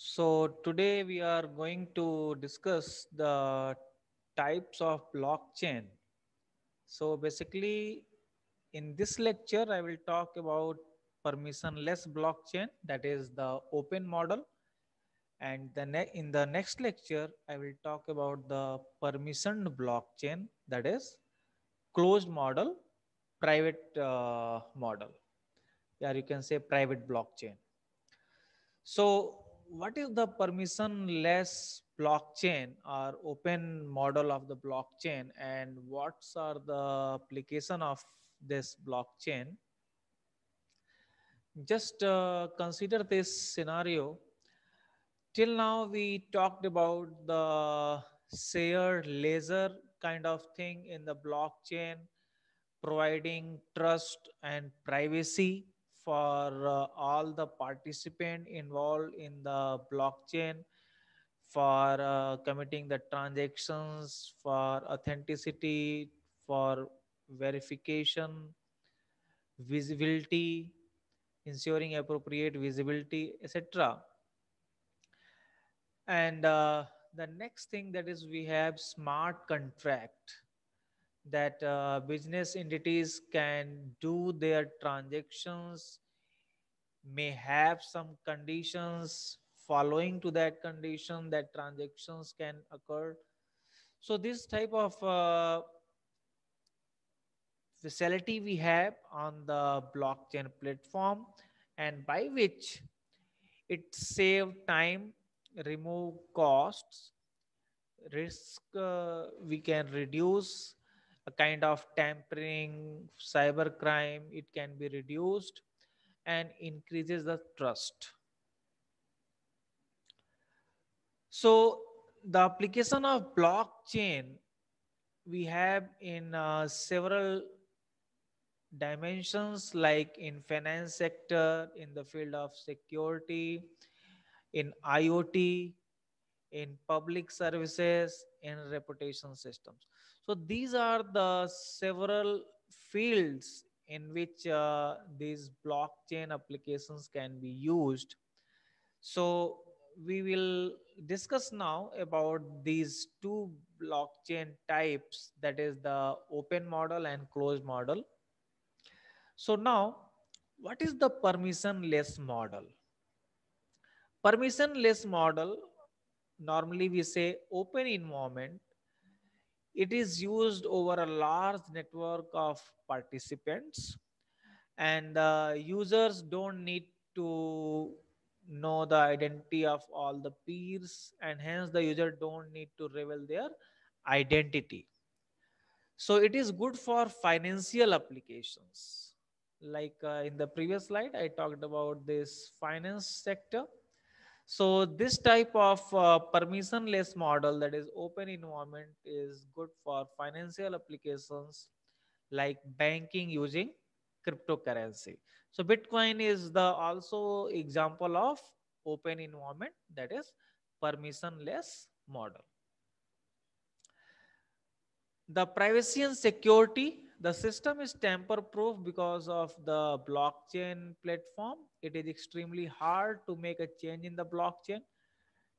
So today we are going to discuss the types of blockchain. So basically in this lecture I will talk about permissionless blockchain, that is the open model, and in the next lecture I will talk about the permissioned blockchain, that is closed model, private model. Yeah, you can say private blockchain. So, what is the permissionless blockchain or open model of the blockchain, and what's are the application of this blockchain? Just consider this scenario. Till now, we talked about the shared ledger kind of thing in the blockchain, providing trust and privacy for all the participant involved in the blockchain, for committing the transactions, for authenticity, for verification, visibility, ensuring appropriate visibility, etc. And the next thing, that is we have smart contract, that business entities can do their transactions, may have some conditions, following to that condition that transactions can occur. So this type of facility we have on the blockchain platform, and by which it save time, remove costs, risk, we can reduce a kind of tampering, cyber crime, it can be reduced, and increases the trust. So the application of blockchain we have in several dimensions, like in finance sector, in the field of security, in IoT, in public services, in reputation systems. So these are the several fields in which these blockchain applications can be used. So we will discuss now about these two blockchain types, that is the open model and closed model. So now, what is the permissionless model? Permissionless model, normally we say open environment. It is used over a large network of participants, and users don't need to know the identity of all the peers, and hence the user don't need to reveal their identity. So it is good for financial applications. Like in the previous slide, I talked about this finance sector. So this type of permissionless model, that is open environment, is good for financial applications like banking using cryptocurrency. So Bitcoin is the also example of open environment, that is permissionless model. The privacy and security, the system is tamper proof because of the blockchain platform. It is extremely hard to make a change in the blockchain.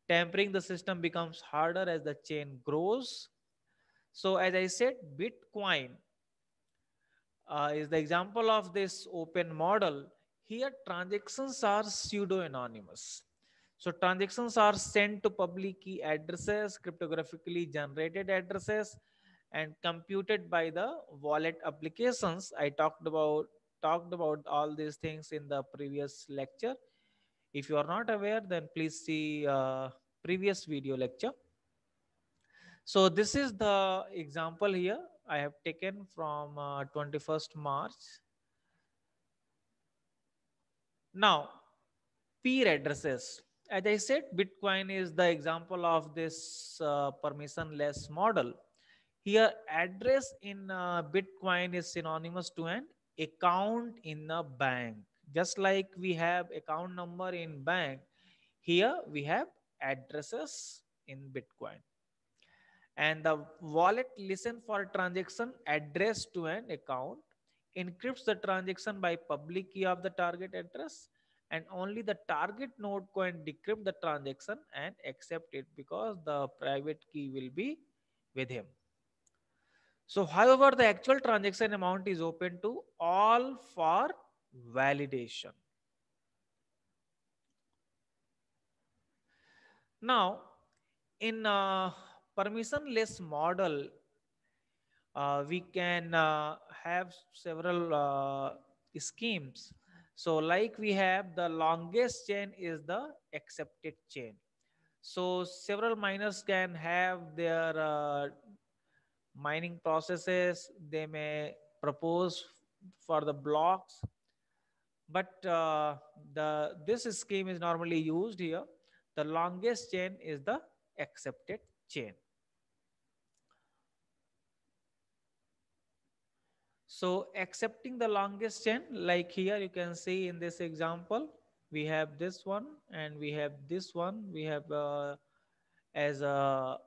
Tampering the system becomes harder as the chain grows. So as I said, Bitcoin is the example of this open model. Here transactions are pseudo anonymous. So transactions are sent to public key addresses, cryptographically generated addresses, and computed by the wallet applications. I talked about all these things in the previous lecture. If you are not aware, then please see previous video lecture. So this is the example here I have taken from 21st March. Now, peer addresses. As I said, Bitcoin is the example of this permissionless model. Here, address in Bitcoin is synonymous to an account in a bank. Just like we have account number in bank, here we have addresses in Bitcoin. And the wallet listen for transaction address to an account, encrypts the transaction by public key of the target address, and only the target node can decrypt the transaction and accept it because the private key will be with him. So, however, the actual transaction amount is open to all for validation. Now, in permissionless model, we can have several schemes. So, like we have the longest chain is the accepted chain. So, several miners can have their mining processes. They may propose for the blocks, but the this scheme is normally used here. The longest chain is the accepted chain. So accepting the longest chain, like here you can see in this example, we have this one and we have this one. We have as a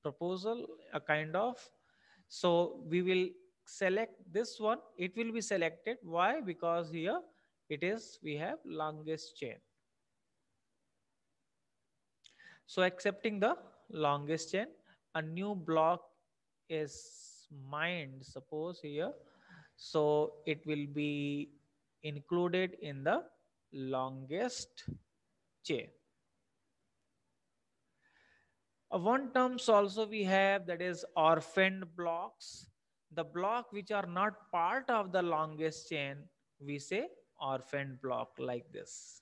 proposal, a kind of. So we will select this one. It will be selected. Why? Because here it is, we have longest chain. So accepting the longest chain, a new block is mined, suppose here. So it will be included in the longest chain. One terms also we have, that is orphaned blocks. The block which are not part of the longest chain, we say orphaned block, like this.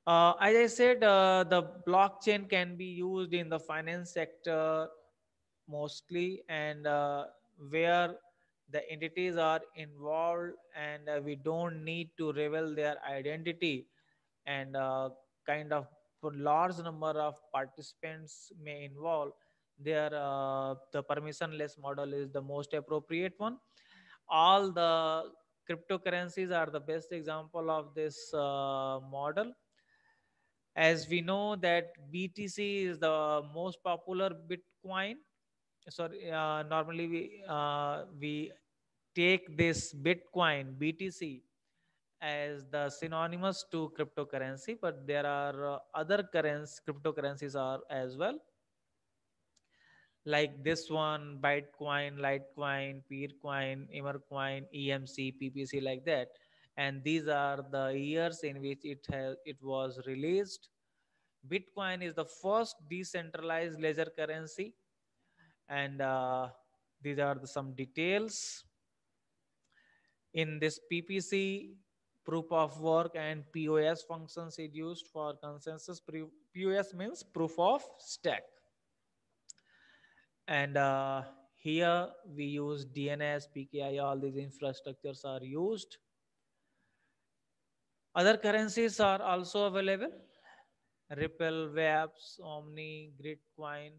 As I said, the blockchain can be used in the finance sector mostly, and where the entities are involved, and we don't need to reveal their identity, and kind of for large number of participants may involve there, the permissionless model is the most appropriate one. All the cryptocurrencies are the best example of this model. As we know that BTC is the most popular Bitcoin. Sorry, normally we take this Bitcoin BTC as the synonymous to cryptocurrency, but there are other currencies, cryptocurrencies are as well, like this one: Bitcoin, Litecoin, Peercoin, Emercoin, EMC, PPC, like that. And these are the years in which it was released. Bitcoin is the first decentralized ledger currency, and these are some details. In this PPC, proof of work and POS functions is used for consensus. POS means proof of stake, and here we use DNS, PKI. All these infrastructures are used. Other currencies are also available: Ripple, Waves, Omni, Gridcoin.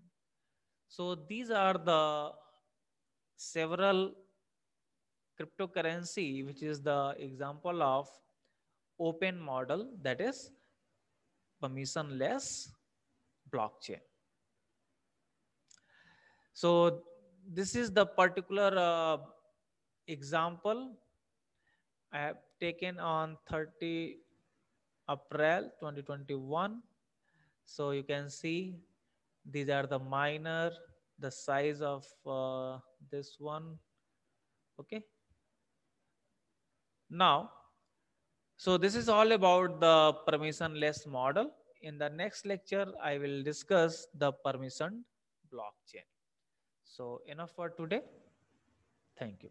So these are the several cryptocurrency which is the example of open model, that is permissionless blockchain. So this is the particular example I have taken on 30 April 2021. So you can see these are the miner, the size of this one. Okay. Now, so this is all about the permissionless model. In the next lecture, I will discuss the permissioned blockchain. So enough for today. Thank you.